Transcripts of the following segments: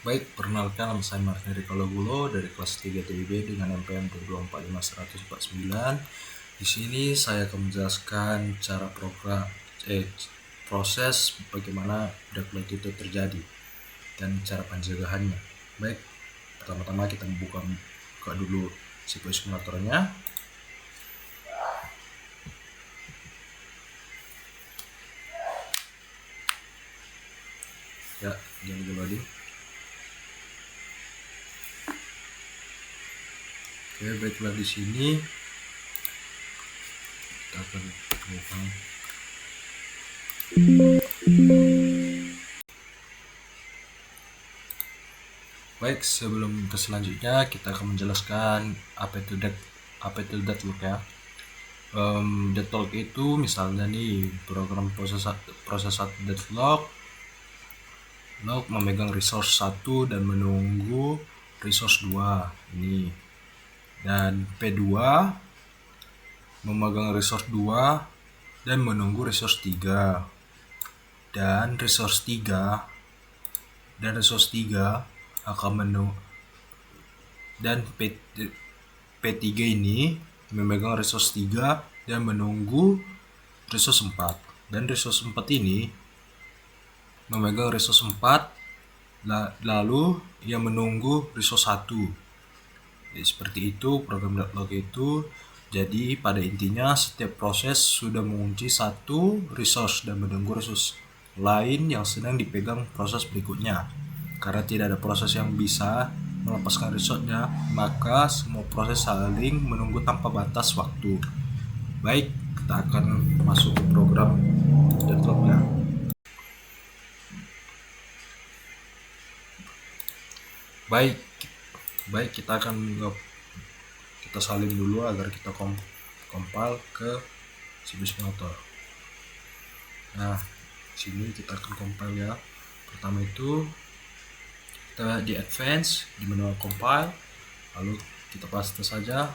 Baik, perkenalkan nama saya Martin Rikologulo dari kelas 3 TIB dengan NPM 2455149. Di sini saya akan menjelaskan cara proses bagaimana deadlock itu terjadi dan cara pencegahannya. Baik, pertama-tama kita buka dulu SQL simulatornya. Ya, jangan dulu lagi. Oke, baiklah, di sini kita akan temukan baik. Sebelum ke selanjutnya, kita akan menjelaskan apa itu deadlock ya. Deadlock itu misalnya nih program proses deadlock memegang resource 1 dan menunggu resource 2 ini, dan P2 memegang resource 2 dan menunggu resource 3, dan resource 3 akan menunggu, dan P3 ini memegang resource 3 dan menunggu resource 4, dan resource 4 ini memegang resource 4 lalu yang menunggu resource 1. Jadi seperti itu program deadlock itu. Jadi pada intinya setiap proses sudah mengunci satu resource dan menunggu resource lain yang sedang dipegang proses berikutnya. Karena tidak ada proses yang bisa melepaskan resource-nya, maka semua proses saling menunggu tanpa batas waktu. Baik, kita akan masuk ke program deadlock-nya. Baik, kita akan kita salin dulu agar kita compile ke SQL simulator. Nah, sini kita akan compile ya. Pertama itu kita di advance di menu compile, lalu kita paste saja,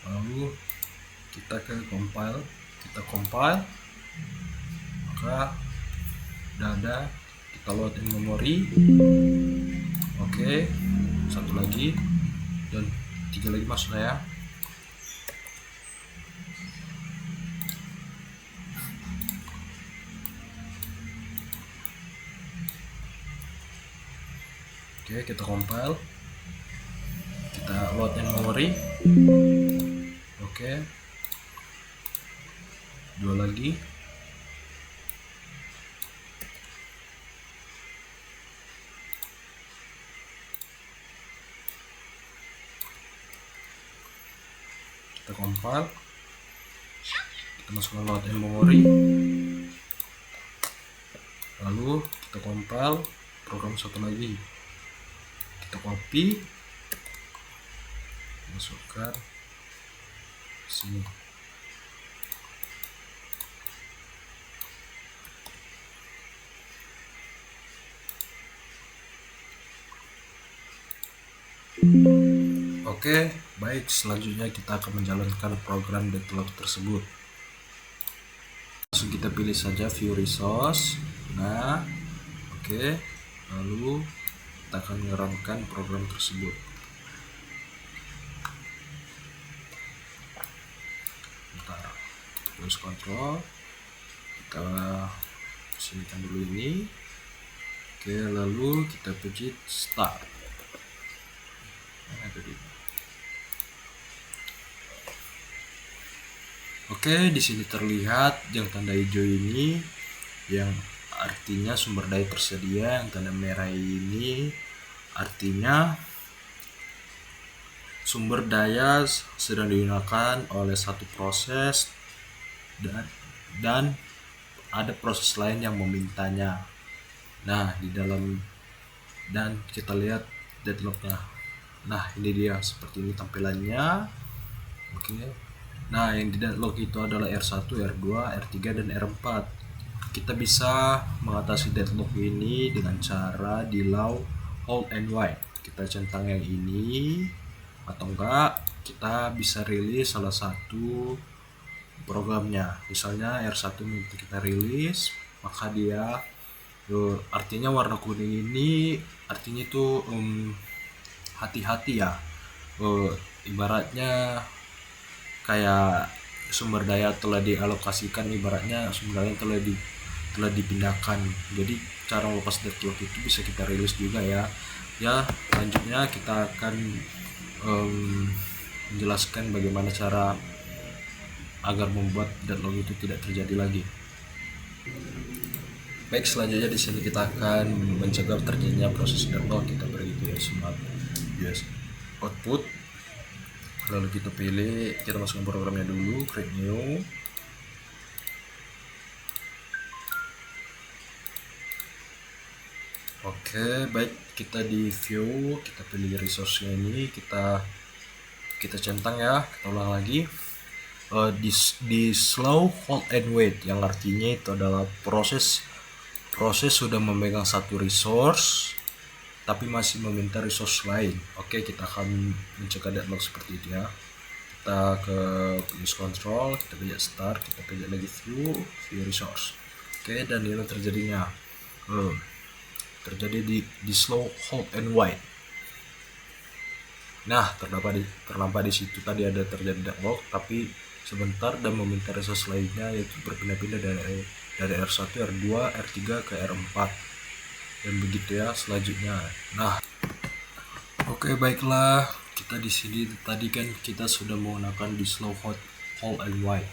lalu kita ke compile, maka udah ada, kita load in memory. Oke, satu lagi dan 3 lagi maksudnya ya. Oke, kita compile, kita load in memory. Oke, 2 lagi. Kita compile, kita masukkan load in memory, lalu kita compile program satu lagi, kita copy, masukkan sini. Oke, baik, selanjutnya kita akan menjalankan program deadlock tersebut. Langsung kita pilih saja view resource. Nah, oke, lalu kita akan mengeramkan program tersebut. Bentar, terus kontrol, kita sinikan dulu ini. Oke, lalu kita pencet start. Oke, di sini terlihat yang tanda hijau ini yang artinya sumber daya tersedia, yang tanda merah ini artinya sumber daya sedang digunakan oleh satu proses dan ada proses lain yang memintanya. Nah, di dalam, dan kita lihat deadlocknya. Nah, ini dia, seperti ini tampilannya. Oke. Nah, yang di deadlock itu adalah R1, R2, R3, dan R4. Kita bisa mengatasi deadlock ini dengan cara di allow, hold, and wait. Kita centang yang ini, atau enggak kita bisa rilis salah satu programnya. Misalnya R1 kita rilis, maka dia Artinya warna kuning ini artinya itu hati-hati ya. Ibaratnya kayak sumber daya telah dialokasikan, ibaratnya sumber daya telah dipindahkan. Jadi cara lepas deadlock itu bisa kita rilis juga ya. Selanjutnya kita akan menjelaskan bagaimana cara agar membuat deadlock itu tidak terjadi lagi. Baik, selanjutnya di sini kita akan mencegah terjadinya proses deadlock. Kita beri smart US output, lalu kita pilih, kita masukkan programnya dulu, create new. Oke, baik, kita di view, kita pilih resource-nya ini, kita centang ya, kita ulang lagi. Di slow, hold and wait, yang artinya itu adalah proses sudah memegang satu resource tapi masih meminta resource lain. Oke, kita akan mencegah deadlock seperti itu ya. Kita ke use control, kita pilih start, kita pilih lagi view resource. Oke, dan ini terjadinya terjadi di slow, hold and wait. Nah, terdapat di situ tadi ada terjadi deadlock tapi sebentar dan meminta resource lainnya, yaitu berpindah-pindah dari R1, R2, R3 ke R4 dan begitu ya selanjutnya. Nah, oke, baiklah, kita di sini tadi kan kita sudah menggunakan di slow, hold and wait.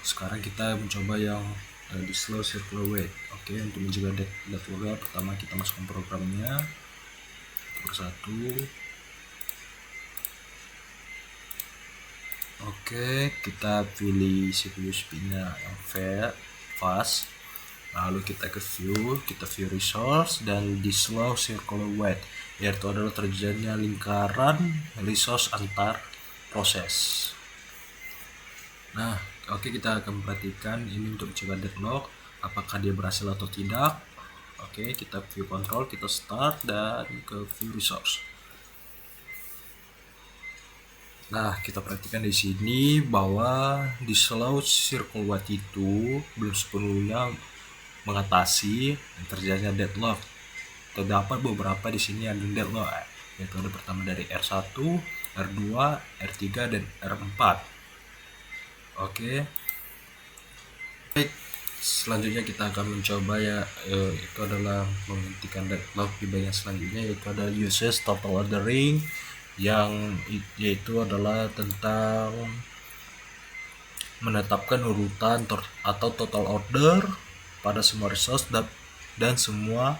Sekarang kita mencoba yang di slow circular wait. Oke, untuk mencegah deadlock, pertama kita masukkan programnya persatu. Oke, kita pilih CPU speed-nya yang fast, lalu kita ke view, kita view resource, dan di slow circular wait, yaitu adalah terjadinya lingkaran resource antar proses. Nah, oke, kita akan perhatikan ini untuk mencegah deadlock, apakah dia berhasil atau tidak. Oke, kita view control, kita start, dan ke view resource. Nah, kita perhatikan di sini bahwa di slow circle wait itu belum sepenuhnya mengatasi terjadinya deadlock. Terdapat beberapa di sini yang deadlock, yaitu ada pertama dari R1, R2, R3, dan R4. Oke. Baik, selanjutnya kita akan mencoba ya, itu adalah menghentikan deadlock di bagian selanjutnya, yaitu ada uses total ordering, yang yaitu adalah tentang menetapkan urutan atau total order pada semua resource dan semua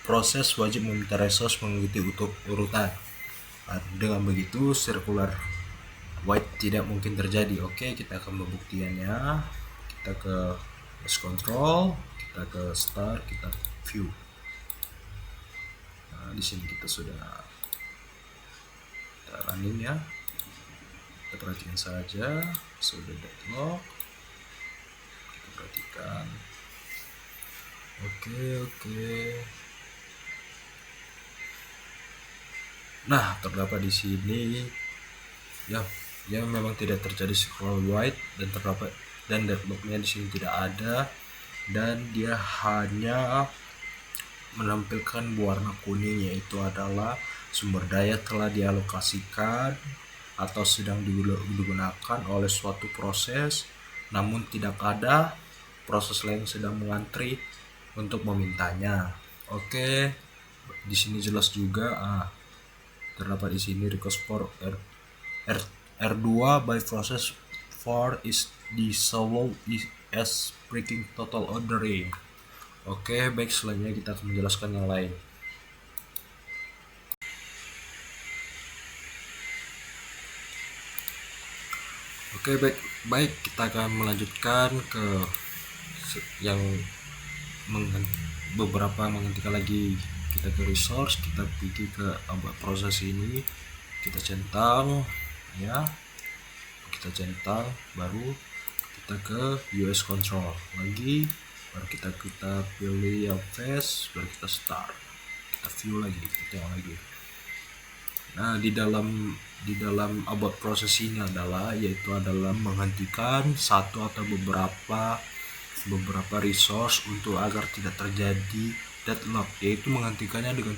proses wajib meminta resource mengikuti urutan. Dengan begitu circular wait tidak mungkin terjadi. Oke, kita akan membuktikannya. Kita ke use control, kita ke start, kita view. Nah, di sini kita sudah running ya, kita perhatikan saja sudah deadlock, kita perhatikan. Oke. Nah, terdapat di sini ya memang tidak terjadi circular wait dan deadlocknya di sini tidak ada, dan dia hanya menampilkan warna kuning, yaitu adalah sumber daya telah dialokasikan atau sedang digunakan oleh suatu proses, namun tidak ada proses lain sedang mengantri untuk memintanya. Oke, di sini jelas juga terdapat di sini request for R2 by process 4 is dissolved as breaking total ordering. Oke, baik, selanjutnya kita akan menjelaskan yang lain. Oke, baik, kita akan melanjutkan ke yang beberapa menghentikan lagi. Kita ke resource, kita pergi ke proses ini, kita centang ya, baru kita ke US control lagi, baru kita pilih yang fast, baru kita start, kita view lagi, kita tengok lagi. Nah, di dalam about proses ini yaitu adalah menghentikan satu atau beberapa beberapa resource untuk agar tidak terjadi deadlock, yaitu menghentikannya dengan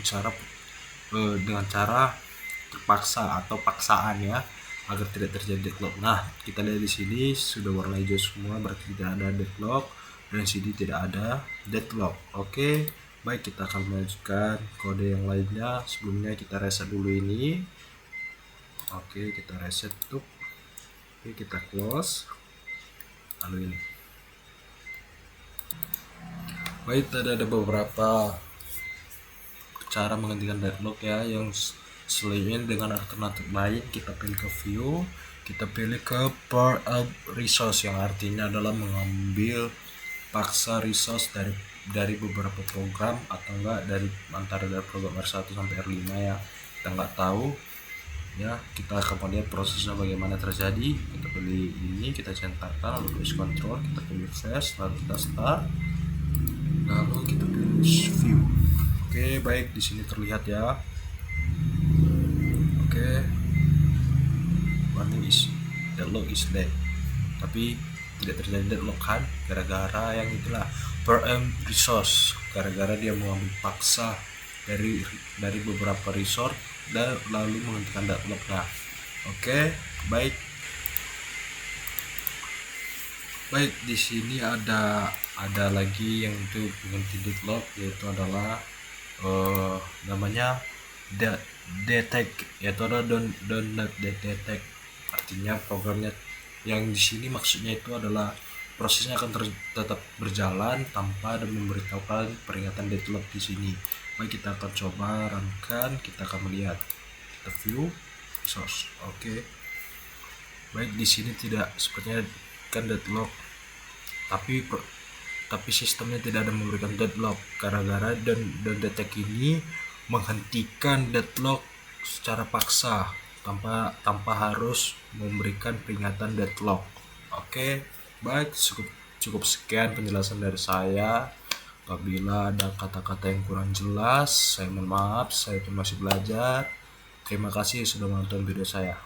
cara terpaksa atau paksaan ya, agar tidak terjadi deadlock. Nah, kita lihat di sini sudah warna hijau semua, berarti tidak ada deadlock, dan di sini tidak ada deadlock. Oke, baik, kita akan melanjutkan kode yang lainnya. Sebelumnya kita reset dulu ini. Oke, kita reset tuh. Oke, kita close. Lalu ini. Baik, tadi ada beberapa cara menghentikan deadlock ya, yang selain dengan alternatif lain. Kita pilih ke view, kita pilih ke pour out resource, yang artinya adalah mengambil paksa resource dari beberapa program, atau enggak dari antara dari program R1 sampai R5 ya, kita nggak tahu ya. Kita akan melihat prosesnya bagaimana terjadi. Kita pilih ini, kita centangkan, lalu press control, kita pilih fast, lalu kita start, lalu kita pilih view. Oke, baik, di sini terlihat ya. Oke, warning is deadlock is dead, tapi tidak terjadi deadlock kan, gara-gara yang itulah PM resource, gara-gara dia mengambil paksa dari beberapa resource dan lalu menghentikan deadlock. Nah, oke, baik, di sini ada lagi yang untuk menghenti deadlock, yaitu adalah namanya detect, yaitu ada don't detect, artinya programnya yang di sini maksudnya itu adalah prosesnya akan tetap berjalan tanpa ada memberitahukan peringatan deadlock di sini. Baik, kita akan coba runkan, kita akan melihat, kita view source. Oke, baik, di sini tidak sepertinya kan deadlock, tapi sistemnya tidak ada memberikan deadlock, gara-gara dan detect ini menghentikan deadlock secara paksa tanpa harus memberikan peringatan deadlock. Oke, baik, cukup sekian penjelasan dari saya. Apabila ada kata-kata yang kurang jelas, saya mohon maaf, saya masih belajar. Terima kasih sudah menonton video saya.